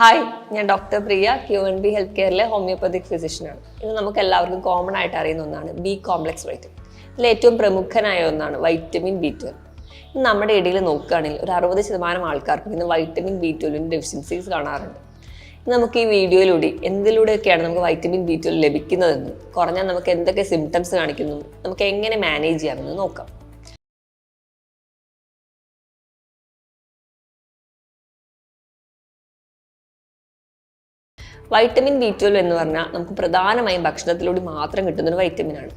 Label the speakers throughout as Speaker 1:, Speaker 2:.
Speaker 1: Hi, ഞാൻ doctor പ്രിയ QNB health കെയറിലെ homoeopathic ഫിസിഷ്യനാണ്. ഇത് നമുക്ക് എല്ലാവർക്കും കോമൺ ആയിട്ട് അറിയുന്ന ഒന്നാണ് ബി കോംപ്ലക്സ് വൈറ്റമിൻ. ഇതിൽ ഏറ്റവും പ്രമുഖനായ ഒന്നാണ് വൈറ്റമിൻ B12. ഇന്ന് നമ്മുടെ ഇടയിൽ നോക്കുകയാണെങ്കിൽ ഒരു 60% ആൾക്കാർക്ക് ഇന്ന് വൈറ്റമിൻ B12 ഡെഫിഷ്യൻസീസ് കാണാറുണ്ട്. നമുക്ക് ഈ വീഡിയോയിലൂടെ എന്തിലൂടെയൊക്കെയാണ് നമുക്ക് വൈറ്റമിൻ B12 ലഭിക്കുന്നതെന്നും കുറഞ്ഞാൽ നമുക്ക് എന്തൊക്കെ സിംറ്റംസ് കാണിക്കുന്നു, നമുക്ക് എങ്ങനെ മാനേജ് ചെയ്യാമെന്ന് നോക്കാം. വൈറ്റമിൻ B12 എന്ന് പറഞ്ഞാൽ നമുക്ക് പ്രധാനമായും ഭക്ഷണത്തിലൂടെ മാത്രം കിട്ടുന്നൊരു വൈറ്റമിനാണ്.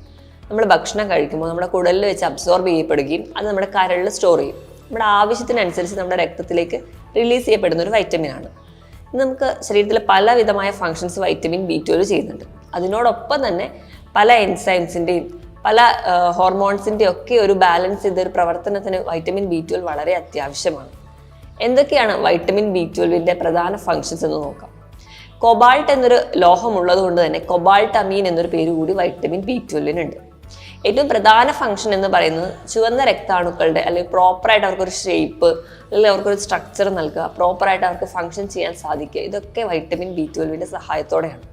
Speaker 1: നമ്മൾ ഭക്ഷണം കഴിക്കുമ്പോൾ നമ്മുടെ കുടലിൽ വെച്ച് അബ്സോർബ് ചെയ്യപ്പെടുകയും അത് നമ്മുടെ കരളിൽ സ്റ്റോർ ചെയ്യും. നമ്മുടെ ആവശ്യത്തിനനുസരിച്ച് നമ്മുടെ രക്തത്തിലേക്ക് റിലീസ് ചെയ്യപ്പെടുന്ന ഒരു വൈറ്റമിനാണ്. ഇത് നമുക്ക് ശരീരത്തിലെ പലവിധമായ ഫങ്ഷൻസ് വൈറ്റമിൻ B12 ചെയ്യുന്നുണ്ട്. അതിനോടൊപ്പം തന്നെ പല എൻസൈംസിൻ്റെയും പല ഹോർമോൺസിൻ്റെയും ഒക്കെ ഒരു ബാലൻസ് ചെയ്തൊരു പ്രവർത്തനത്തിന് വൈറ്റമിൻ B12 വളരെ അത്യാവശ്യമാണ്. എന്തൊക്കെയാണ് വൈറ്റമിൻ B12 പ്രധാന ഫങ്ഷൻസ് എന്ന് നോക്കാം. കൊബാൾട്ട് എന്നൊരു ലോഹം ഉള്ളത് കൊണ്ട് തന്നെ കൊബാൾട്ട് അമീൻ എന്നൊരു പേര് കൂടി വൈറ്റമിൻ B12 ഉണ്ട്. ഏറ്റവും പ്രധാന ഫംഗ്ഷൻ എന്ന് പറയുന്നത് ചുവന്ന രക്താണുക്കളുടെ അല്ലെങ്കിൽ പ്രോപ്പറായിട്ട് അവർക്കൊരു ഷേപ്പ് അല്ലെങ്കിൽ അവർക്കൊരു സ്ട്രക്ചർ നൽകുക, പ്രോപ്പറായിട്ട് അവർക്ക് ഫംഗ്ഷൻ ചെയ്യാൻ സാധിക്കുക, ഇതൊക്കെ വൈറ്റമിൻ B12 സഹായത്തോടെയാണ്.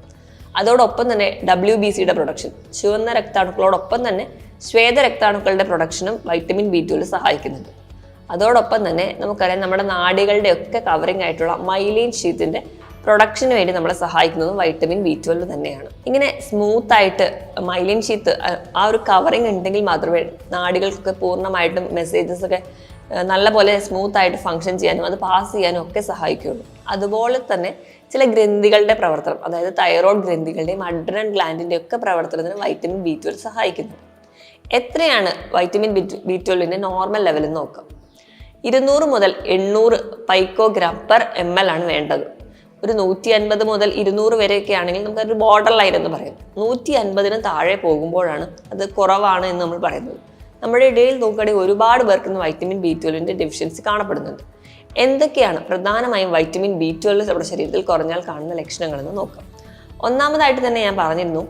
Speaker 1: അതോടൊപ്പം തന്നെ WBCയുടെ പ്രൊഡക്ഷൻ, ചുവന്ന രക്താണുക്കളോടൊപ്പം തന്നെ ശ്വേത രക്താണുക്കളുടെ പ്രൊഡക്ഷനും വൈറ്റമിൻ B12 സഹായിക്കുന്നുണ്ട്. അതോടൊപ്പം തന്നെ നമുക്കറിയാം നമ്മുടെ നാഡികളുടെ ഒക്കെ കവറിംഗ് ആയിട്ടുള്ള മൈലീൻ ഷീറ്റിന്റെ പ്രൊഡക്ഷന് വേണ്ടി നമ്മളെ സഹായിക്കുന്നതും വൈറ്റമിൻ B12 തന്നെയാണ്. ഇങ്ങനെ സ്മൂത്ത് ആയിട്ട് മൈലിൻ ഷീത്ത് ആ ഒരു കവറിങ് ഉണ്ടെങ്കിൽ മാത്രമേ നാഡികൾക്കൊക്കെ പൂർണ്ണമായിട്ടും മെസ്സേജസ് ഒക്കെ നല്ലപോലെ സ്മൂത്ത് ആയിട്ട് ഫങ്ഷൻ ചെയ്യാനും അത് പാസ് ചെയ്യാനും ഒക്കെ സഹായിക്കുകയുള്ളൂ. അതുപോലെ തന്നെ ചില ഗ്രന്ഥികളുടെ പ്രവർത്തനം, അതായത് തൈറോയ്ഡ് ഗ്രന്ഥികളുടെയും അഡ്രിനൽ ഗ്ലാൻഡിന്റെ ഒക്കെ പ്രവർത്തനത്തിന് വൈറ്റമിൻ B12 സഹായിക്കുന്നു. എത്രയാണ് വൈറ്റമിൻ B12 നോർമൽ ലെവലിൽ നോക്കാം. 200 മുതൽ 800 പൈക്കോഗ്രാം പെർ ml ആണ് വേണ്ടത്. ഒരു 150 മുതൽ 200 വരെയൊക്കെ ആണെങ്കിൽ നമുക്കൊരു ബോർഡർ ലൈൻ എന്ന് പറയും. 150 താഴെ പോകുമ്പോഴാണ് അത് കുറവാണ് എന്ന് നമ്മൾ പറയുന്നത്. നമ്മുടെ ഇടയിൽ നോക്കുകയാണെങ്കിൽ ഒരുപാട് പേർക്ക് ഇന്ന് വൈറ്റമിൻ B12 ഡെഫിഷ്യൻസി കാണപ്പെടുന്നുണ്ട്. എന്തൊക്കെയാണ് പ്രധാനമായും വൈറ്റമിൻ B12 നമ്മുടെ ശരീരത്തിൽ കുറഞ്ഞാൽ കാണുന്ന ലക്ഷണങ്ങളെന്ന് നോക്കാം. ഒന്നാമതായിട്ട് തന്നെ ഞാൻ പറഞ്ഞിരുന്നു,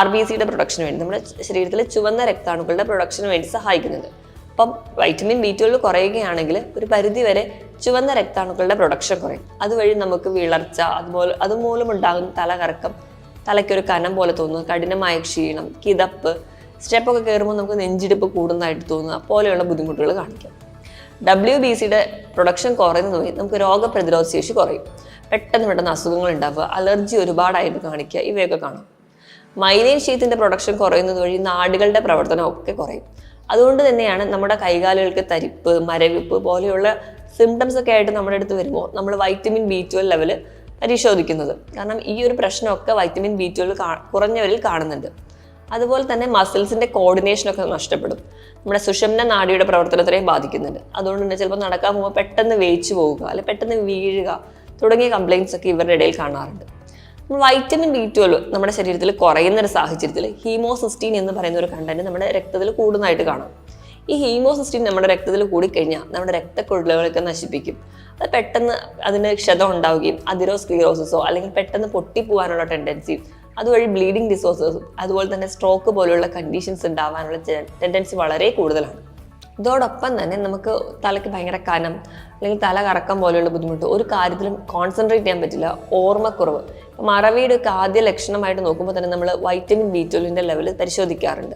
Speaker 1: RBCയുടെ പ്രൊഡക്ഷന് വേണ്ടി നമ്മുടെ ശരീരത്തിലെ ചുവന്ന രക്താണുക്കളുടെ പ്രൊഡക്ഷന് വേണ്ടി സഹായിക്കുന്നുണ്ട്. അപ്പം വൈറ്റമിൻ B12 കുറയുകയാണെങ്കിൽ ഒരു പരിധി വരെ ചുവന്ന രക്താണുക്കളുടെ പ്രൊഡക്ഷൻ കുറയും. അതുവഴി നമുക്ക് വിളർച്ച, അതുമൂലം ഉണ്ടാകുന്ന തലകറക്കം, തലയ്ക്കൊരു കനം പോലെ തോന്നുക, കഠിനമായ ക്ഷീണം, കിതപ്പ്, സ്റ്റെപ്പൊക്കെ കയറുമ്പോൾ നമുക്ക് നെഞ്ചിടിപ്പ് കൂടുന്നതായിട്ട് തോന്നുക പോലെയുള്ള ബുദ്ധിമുട്ടുകൾ കാണിക്കാം. WBCയുടെ പ്രൊഡക്ഷൻ കുറയുന്നത് വഴി നമുക്ക് രോഗപ്രതിരോധ ശേഷി കുറയും, പെട്ടെന്ന് അസുഖങ്ങൾ ഉണ്ടാവുക, അലർജി ഒരുപാടായിട്ട് കാണിക്കുക, ഇവയൊക്കെ കാണാം. മൈലിൻ ഷീത്തിന്റെ പ്രൊഡക്ഷൻ കുറയുന്നത് വഴി നാഡികളുടെ പ്രവർത്തനം ഒക്കെ കുറയും. അതുകൊണ്ട് തന്നെയാണ് നമ്മുടെ കൈകാലുകൾക്ക് തരിപ്പ്, മരവിപ്പ് പോലെയുള്ള സിംറ്റംസ് ഒക്കെ ആയിട്ട് നമ്മുടെ അടുത്ത് വരുമ്പോൾ നമ്മൾ വൈറ്റമിൻ B12 ലെവൽ പരിശോധിക്കുന്നത്. കാരണം ഈ ഒരു പ്രശ്നമൊക്കെ വൈറ്റമിൻ B12 കുറഞ്ഞവരിൽ കാണുന്നുണ്ട്. അതുപോലെ തന്നെ മസിൽസിന്റെ കോർഡിനേഷനൊക്കെ നഷ്ടപ്പെടും, നമ്മുടെ സുഷുമ്ന നാഡിയുടെ പ്രവർത്തനത്തിനെയും ബാധിക്കുന്നുണ്ട്. അതുകൊണ്ട് തന്നെ ചിലപ്പോൾ നടക്കാൻ പോകുമ്പോൾ പെട്ടെന്ന് വേച്ചു പോവുക അല്ലെങ്കിൽ പെട്ടെന്ന് വീഴുക തുടങ്ങിയ കംപ്ലയിൻസ് ഒക്കെ ഇവരുടെ ഇടയിൽ കാണാറുണ്ട്. വൈറ്റമിൻ B12 നമ്മുടെ ശരീരത്തിൽ കുറയുന്ന ഒരു സാഹചര്യത്തിൽ ഹീമോസിസ്റ്റീൻ എന്ന് പറയുന്ന ഒരു കണ്ടന്റ് നമ്മുടെ രക്തത്തിൽ കൂടുന്നതായിട്ട് കാണാം. ഈ ഹീമോസിസ്റ്റീൻ നമ്മുടെ രക്തത്തിൽ കൂടിക്കഴിഞ്ഞാൽ നമ്മുടെ രക്തക്കുഴലുകളൊക്കെ നശിപ്പിക്കും. അത് പെട്ടെന്ന് അതിന് ക്ഷതം ഉണ്ടാവുകയും അതിറോസ്ക്ലിറോസിസോ അല്ലെങ്കിൽ പെട്ടെന്ന് പൊട്ടിപ്പോവാനുള്ള ടെൻഡൻസിയും അതുവഴി ബ്ലീഡിങ് ഡിസോർഡേഴ്സും അതുപോലെ തന്നെ സ്ട്രോക്ക് പോലെയുള്ള കണ്ടീഷൻസ് ഉണ്ടാവാനുള്ള ടെൻഡൻസി വളരെ കൂടുതലാണ്. ഇതോടൊപ്പം തന്നെ നമുക്ക് തലയ്ക്ക് ഭയങ്കര കനം അല്ലെങ്കിൽ തല കറക്കം പോലെയുള്ള ബുദ്ധിമുട്ട്, ഒരു കാര്യത്തിലും കോൺസെൻട്രേറ്റ് ചെയ്യാൻ പറ്റില്ല, ഓർമ്മക്കുറവ്. മറവിയുടെ ഒക്കെ ആദ്യ ലക്ഷണമായിട്ട് നോക്കുമ്പോൾ തന്നെ നമ്മൾ വൈറ്റമിൻ B12 ലെവൽ പരിശോധിക്കാറുണ്ട്.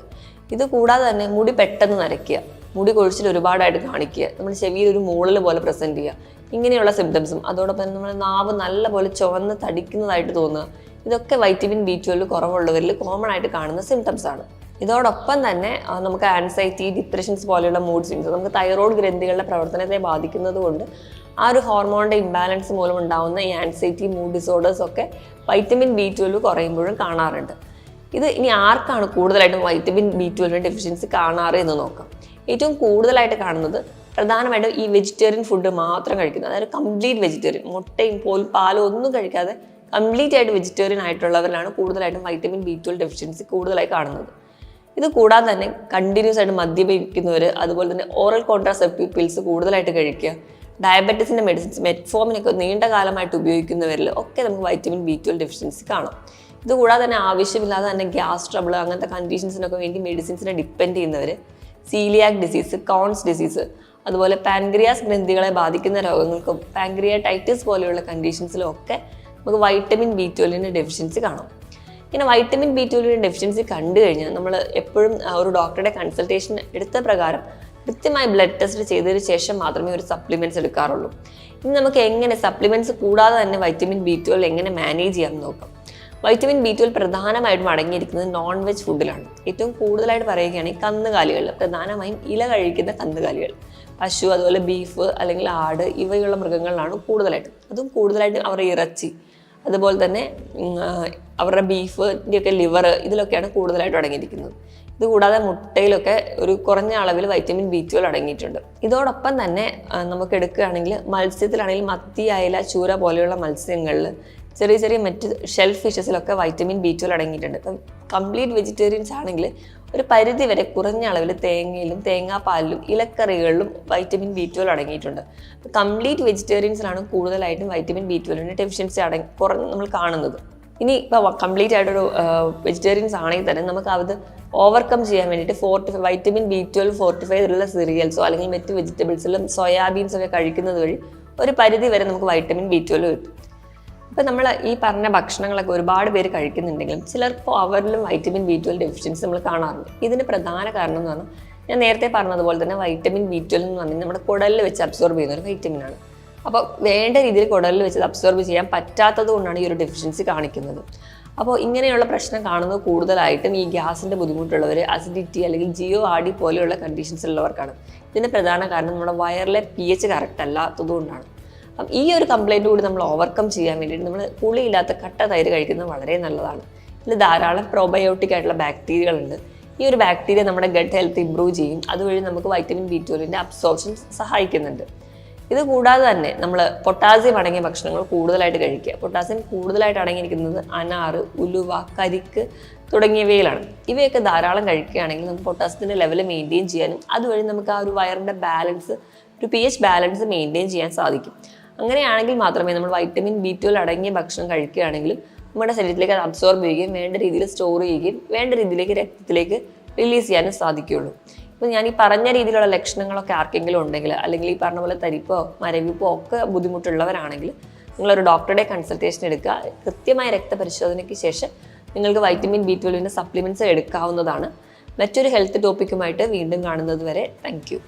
Speaker 1: ഇത് കൂടാതെ തന്നെ മുടി പെട്ടെന്ന് നരയ്ക്കുക, മുടി കൊഴിച്ചിൽ ഒരുപാടായിട്ട് കാണിക്കുക, നമ്മുടെ ചെവിയിൽ ഒരു മൂളൽ പോലെ പ്രസന്റ് ചെയ്യുക, ഇങ്ങനെയുള്ള സിംറ്റംസും അതോടൊപ്പം തന്നെ നമ്മുടെ നാവ് നല്ല പോലെ ചുവന്ന് തടിക്കുന്നതായിട്ട് തോന്നുക, ഇതൊക്കെ വൈറ്റമിൻ B12 കുറവുള്ളവരിൽ കോമൺ ആയിട്ട് കാണുന്ന സിംറ്റംസ് ആണ്. ഇതോടൊപ്പം തന്നെ നമുക്ക് ആൻസൈറ്റി, ഡിപ്രഷൻസ് പോലെയുള്ള മൂഡ് സ്വിങ്സ്, നമുക്ക് തൈറോയ്ഡ് ഗ്രന്ഥികളുടെ പ്രവർത്തനത്തെ ബാധിക്കുന്നത് കൊണ്ട് ആ ഒരു ഹോർമോണിന്റെ ഇംബാലൻസ് മൂലം ഉണ്ടാകുന്ന ഈ ആൻസൈറ്റി, മൂഡ് ഡിസോർഡേഴ്സ് ഒക്കെ വൈറ്റമിൻ B12 കുറയുമ്പോഴും കാണാറുണ്ട്. ഇത് ഇനി ആർക്കാണ് കൂടുതലായിട്ടും വൈറ്റമിൻ B12 ഡെഫിഷ്യൻസി കാണാറ് എന്ന് നോക്കാം. ഏറ്റവും കൂടുതലായിട്ട് കാണുന്നത് പ്രധാനമായിട്ടും ഈ വെജിറ്റേറിയൻ ഫുഡ് മാത്രം കഴിക്കുന്നത്, അതായത് കംപ്ലീറ്റ് വെജിറ്റേറിയൻ, മുട്ടയും പാലും ഒന്നും കഴിക്കാതെ കംപ്ലീറ്റ് ആയിട്ട് വെജിറ്റേറിയൻ ആയിട്ടുള്ളവരിലാണ് കൂടുതലായിട്ടും വൈറ്റമിൻ B12 ഡെഫിഷ്യൻസി കൂടുതലായി കാണുന്നത്. ഇത് കൂടാതെ തന്നെ കണ്ടിന്യൂസ് ആയിട്ട് മദ്യപിക്കുന്നവർ, അതുപോലെ തന്നെ ഓറൽ കോൺട്രാസെപ്റ്റീവ് പിൽസ് കൂടുതലായിട്ട് കഴിക്കുക, ഡയബറ്റീസിൻ്റെ മെഡിസിൻസ് മെറ്റ്ഫോമിനൊക്കെ നീണ്ട കാലമായിട്ട് ഉപയോഗിക്കുന്നവരിൽ ഒക്കെ നമുക്ക് വൈറ്റമിൻ B12 ഡെഫിഷ്യൻസി കാണാം. ഇത് കൂടാതെ തന്നെ ആവശ്യമില്ലാതെ തന്നെ ഗ്യാസ് ട്രബിൾ അങ്ങനത്തെ കണ്ടീഷൻസിനൊക്കെ വേണ്ടി മെഡിസിൻസിനെ ഡിപ്പെൻഡ് ചെയ്യുന്നവർ, സീലിയാക് ഡിസീസ്, കോൺസ് ഡിസീസ്, അതുപോലെ പാൻക്രിയാസ് ഗ്രന്ഥികളെ ബാധിക്കുന്ന രോഗങ്ങൾക്കും പാൻക്രിയാറ്റൈറ്റിസ് പോലെയുള്ള കണ്ടീഷൻസിലും ഒക്കെ നമുക്ക് വൈറ്റമിൻ B12 ഡെഫിഷ്യൻസി കാണാം. ഇങ്ങനെ വൈറ്റമിൻ B12 ഡെഫിഷ്യൻസി കണ്ടു കഴിഞ്ഞാൽ നമ്മൾ എപ്പോഴും ഒരു ഡോക്ടറുടെ കൺസൾട്ടേഷൻ എടുത്ത പ്രകാരം കൃത്യമായി ബ്ലഡ് ടെസ്റ്റ് ചെയ്തതിന് ശേഷം മാത്രമേ ഒരു സപ്ലിമെൻറ്റ്സ് എടുക്കാറുള്ളൂ. ഇനി നമുക്ക് എങ്ങനെ സപ്ലിമെൻറ്റ്സ് കൂടാതെ തന്നെ വൈറ്റമിൻ B12 എങ്ങനെ മാനേജ് ചെയ്യാമെന്ന് നോക്കാം. വൈറ്റമിൻ B12 പ്രധാനമായിട്ടും അടങ്ങിയിരിക്കുന്നത് നോൺ വെജ് ഫുഡിലാണ്. ഏറ്റവും കൂടുതലായിട്ട് പറയുകയാണെങ്കിൽ കന്നുകാലികൾ, പ്രധാനമായും ഇല കഴിക്കുന്ന കന്നുകാലികൾ, പശു, അതുപോലെ ബീഫ് അല്ലെങ്കിൽ ആട്, ഇവയുള്ള മൃഗങ്ങളിലാണ് കൂടുതലായിട്ടും. അതും കൂടുതലായിട്ടും അവരുടെ ഇറച്ചി, അതുപോലെ തന്നെ അവരുടെ ബീഫിൻ്റെയൊക്കെ ലിവർ, ഇതിലൊക്കെയാണ് കൂടുതലായിട്ടും അടങ്ങിയിരിക്കുന്നത്. ഇതുകൂടാതെ മുട്ടയിലൊക്കെ ഒരു കുറഞ്ഞ അളവിൽ വൈറ്റമിൻ B12 അടങ്ങിയിട്ടുണ്ട്. ഇതോടൊപ്പം തന്നെ നമുക്ക് എടുക്കുകയാണെങ്കിൽ മത്സ്യത്തിലാണെങ്കിൽ മത്തി, അയല, ചൂര പോലെയുള്ള മത്സ്യങ്ങളിൽ, ചെറിയ ചെറിയ മറ്റ് ഷെൽ ഫിഷസിലൊക്കെ വൈറ്റമിൻ B12 അടങ്ങിയിട്ടുണ്ട്. ഇപ്പം കംപ്ലീറ്റ് വെജിറ്റേറിയൻസ് ആണെങ്കിൽ ഒരു പരിധി വരെ കുറഞ്ഞ അളവിൽ തേങ്ങയിലും തേങ്ങാപ്പാലിലും ഇലക്കറികളിലും വൈറ്റമിൻ B12 അടങ്ങിയിട്ടുണ്ട്. കംപ്ലീറ്റ് വെജിറ്റേറിയൻസിലാണ് കൂടുതലായിട്ടും വൈറ്റമിൻ B12 ഡെഫിഷ്യൻസി നമ്മൾ കാണുന്നത്. ഇനി ഇപ്പോൾ കംപ്ലീറ്റ് ആയിട്ടൊരു വെജിറ്റേറിയൻസ് ആണെങ്കിൽ തന്നെ നമുക്ക് അത് ഓവർകം ചെയ്യാൻ വേണ്ടിയിട്ട് വൈറ്റമിൻ B12 ഫോർട്ടിഫൈഡ് ഉള്ള സീരിയൽസോ അല്ലെങ്കിൽ മറ്റ് വെജിറ്റബിൾസിലും സോയാബീൻസോ ഒക്കെ കഴിക്കുന്നത് വഴി ഒരു പരിധി വരെ നമുക്ക് വൈറ്റമിൻ B12 കിട്ടും. ഇപ്പം നമ്മൾ ഈ പറഞ്ഞ ഭക്ഷണങ്ങളൊക്കെ ഒരുപാട് പേര് കഴിക്കുന്നുണ്ടെങ്കിലും ചിലർക്ക് അവരിലും വൈറ്റമിൻ B12 ഡെഫിഷ്യൻസി നമ്മൾ കാണാറുണ്ട്. ഇതിന് പ്രധാന കാരണം എന്ന് പറഞ്ഞാൽ ഞാൻ നേരത്തെ പറഞ്ഞതുപോലെ തന്നെ വൈറ്റമിൻ B12 എന്ന് പറഞ്ഞാൽ നമ്മുടെ കുടലിൽ വെച്ച് അബ്സോർബ് ചെയ്യുന്ന ഒരു വൈറ്റമിനാണ്. അപ്പോൾ വേണ്ട രീതിയിൽ കുടലിൽ വെച്ച് അബ്സോർബ് ചെയ്യാൻ പറ്റാത്തത് കൊണ്ടാണ് ഈ ഒരു ഡെഫിഷ്യൻസി കാണിക്കുന്നത്. അപ്പോൾ ഇങ്ങനെയുള്ള പ്രശ്നം കാണുന്നത് കൂടുതലായിട്ടും ഈ ഗ്യാസിൻ്റെ ബുദ്ധിമുട്ടുള്ളവർ, അസിഡിറ്റി അല്ലെങ്കിൽ GORD പോലെയുള്ള കണ്ടീഷൻസ് ഉള്ളവർക്കാണ്. ഇതിന് പ്രധാന കാരണം നമ്മുടെ വയറിലെ pH കറക്റ്റ് അല്ലാത്തതുകൊണ്ടാണ്. അപ്പം ഈ ഒരു കംപ്ലൈൻറ്റ് കൂടി നമ്മൾ ഓവർകം ചെയ്യാൻ വേണ്ടിയിട്ട് നമ്മൾ പുളിയില്ലാത്ത കട്ട തൈര് കഴിക്കുന്നത് വളരെ നല്ലതാണ്. ഇതിൽ ധാരാളം പ്രോബയോട്ടിക് ആയിട്ടുള്ള ബാക്ടീരിയകളുണ്ട്. ഈ ഒരു ബാക്ടീരിയ നമ്മുടെ ഗട്ട് ഹെൽത്ത് ഇംപ്രൂവ് ചെയ്യും. അതുവഴി നമുക്ക് വൈറ്റമിൻ B12 അബ്സോർപ്ഷൻ സഹായിക്കുന്നുണ്ട്. ഇത് കൂടാതെ തന്നെ നമ്മൾ പൊട്ടാസ്യം അടങ്ങിയ ഭക്ഷണങ്ങൾ കൂടുതലായിട്ട് കഴിക്കുക. പൊട്ടാസ്യം കൂടുതലായിട്ട് അടങ്ങിയിരിക്കുന്നത് അനാറ്, ഉലുവ, കരിക്ക് തുടങ്ങിയവയിലാണ്. ഇവയൊക്കെ ധാരാളം കഴിക്കുകയാണെങ്കിൽ നമുക്ക് പൊട്ടാസ്യത്തിൻ്റെ ലെവൽ മെയിൻറ്റെയിൻ ചെയ്യാനും അതുവഴി നമുക്ക് ആ ഒരു വയറിൻ്റെ ബാലൻസ്, ഒരു pH ബാലൻസ് മെയിൻറ്റെയിൻ ചെയ്യാൻ സാധിക്കും. അങ്ങനെയാണെങ്കിൽ മാത്രമേ നമ്മൾ വൈറ്റമിൻ B12 അടങ്ങിയ ഭക്ഷണം കഴിക്കുകയാണെങ്കിലും നമ്മുടെ ശരീരത്തിലേക്ക് അത് അബ്സോർബ് ചെയ്യുകയും വേണ്ട രീതിയിൽ സ്റ്റോർ ചെയ്യുകയും വേണ്ട രീതിയിലേക്ക് രക്തത്തിലേക്ക് റിലീസ് ചെയ്യാനും സാധിക്കുകയുള്ളൂ. ഇപ്പോൾ ഞാൻ ഈ പറഞ്ഞ രീതിയിലുള്ള ലക്ഷണങ്ങളൊക്കെ ആർക്കെങ്കിലും ഉണ്ടെങ്കിൽ, അല്ലെങ്കിൽ ഈ പറഞ്ഞ പോലെ തരിപ്പോ മരവിപ്പോ ഒക്കെ ബുദ്ധിമുട്ടുള്ളവരാണെങ്കിൽ നിങ്ങളൊരു ഡോക്ടറുടെ കൺസൾട്ടേഷൻ എടുക്കുക. കൃത്യമായ രക്തപരിശോധനയ്ക്ക് ശേഷം നിങ്ങൾക്ക് വൈറ്റമിൻ B12 സപ്ലിമെൻറ്റ്സ് എടുക്കാവുന്നതാണ്. മറ്റൊരു ഹെൽത്ത് ടോപ്പിക്കുമായിട്ട് വീണ്ടും കാണുന്നത് വരെ താങ്ക് യു.